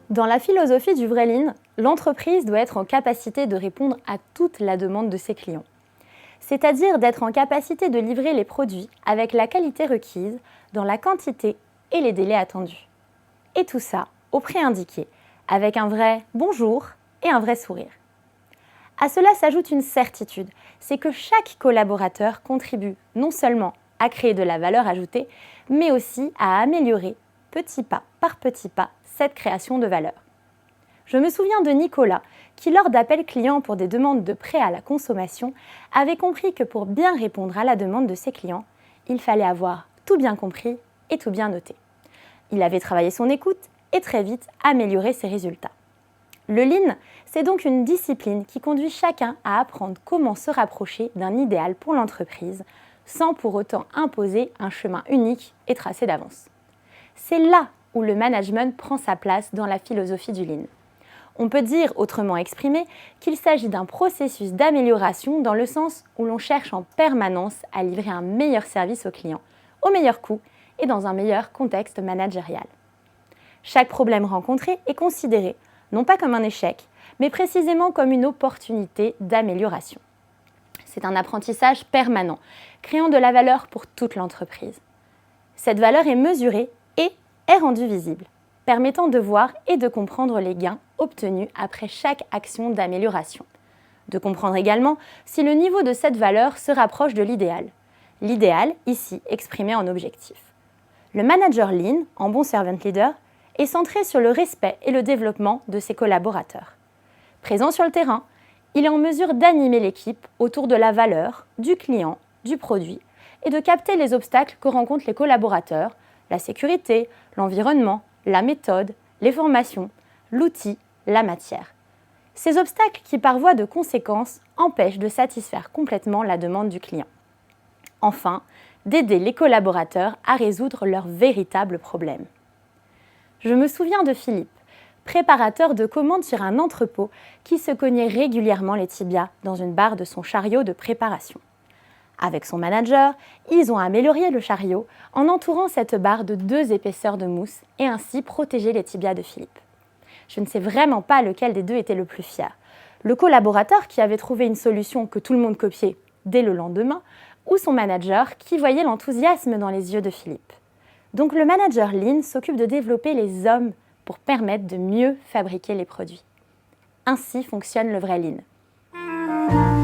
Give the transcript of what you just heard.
Dans la philosophie du vrai Lean, l'entreprise doit être en capacité de répondre à toute la demande de ses clients. C'est-à-dire d'être en capacité de livrer les produits avec la qualité requise, dans la quantité et les délais attendus. Et tout ça au prix indiqué, avec un vrai bonjour et un vrai sourire. À cela s'ajoute une certitude, c'est que chaque collaborateur contribue non seulement à créer de la valeur ajoutée, mais aussi à améliorer, petit pas par petit pas, cette création de valeur. Je me souviens de Nicolas, qui lors d'appels clients pour des demandes de prêt à la consommation, avait compris que pour bien répondre à la demande de ses clients, il fallait avoir tout bien compris et tout bien noté. Il avait travaillé son écoute et très vite amélioré ses résultats. Le Lean, c'est donc une discipline qui conduit chacun à apprendre comment se rapprocher d'un idéal pour l'entreprise, sans pour autant imposer un chemin unique et tracé d'avance. C'est là où le management prend sa place dans la philosophie du Lean. On peut dire, autrement exprimé, qu'il s'agit d'un processus d'amélioration dans le sens où l'on cherche en permanence à livrer un meilleur service aux clients, au meilleur coût et dans un meilleur contexte managérial. Chaque problème rencontré est considéré, non pas comme un échec, mais précisément comme une opportunité d'amélioration. C'est un apprentissage permanent, créant de la valeur pour toute l'entreprise. Cette valeur est mesurée et est rendue visible, permettant de voir et de comprendre les gains obtenus après chaque action d'amélioration. De comprendre également si le niveau de cette valeur se rapproche de l'idéal. L'idéal, ici, exprimé en objectif. Le manager Lean, en bon servant leader, est centré sur le respect et le développement de ses collaborateurs. Présent sur le terrain, il est en mesure d'animer l'équipe autour de la valeur, du client, du produit et de capter les obstacles que rencontrent les collaborateurs, la sécurité, l'environnement, la méthode, les formations, l'outil, la matière. Ces obstacles qui, par voie de conséquence, empêchent de satisfaire complètement la demande du client. Enfin, d'aider les collaborateurs à résoudre leurs véritables problèmes. Je me souviens de Philippe, préparateur de commandes sur un entrepôt qui se cognait régulièrement les tibias dans une barre de son chariot de préparation. Avec son manager, ils ont amélioré le chariot en entourant cette barre de 2 épaisseurs de mousse et ainsi protégé les tibias de Philippe. Je ne sais vraiment pas lequel des deux était le plus fier. Le collaborateur qui avait trouvé une solution que tout le monde copiait dès le lendemain ou son manager qui voyait l'enthousiasme dans les yeux de Philippe. Donc le manager Lean s'occupe de développer les hommes pour permettre de mieux fabriquer les produits. Ainsi fonctionne le vrai Lean.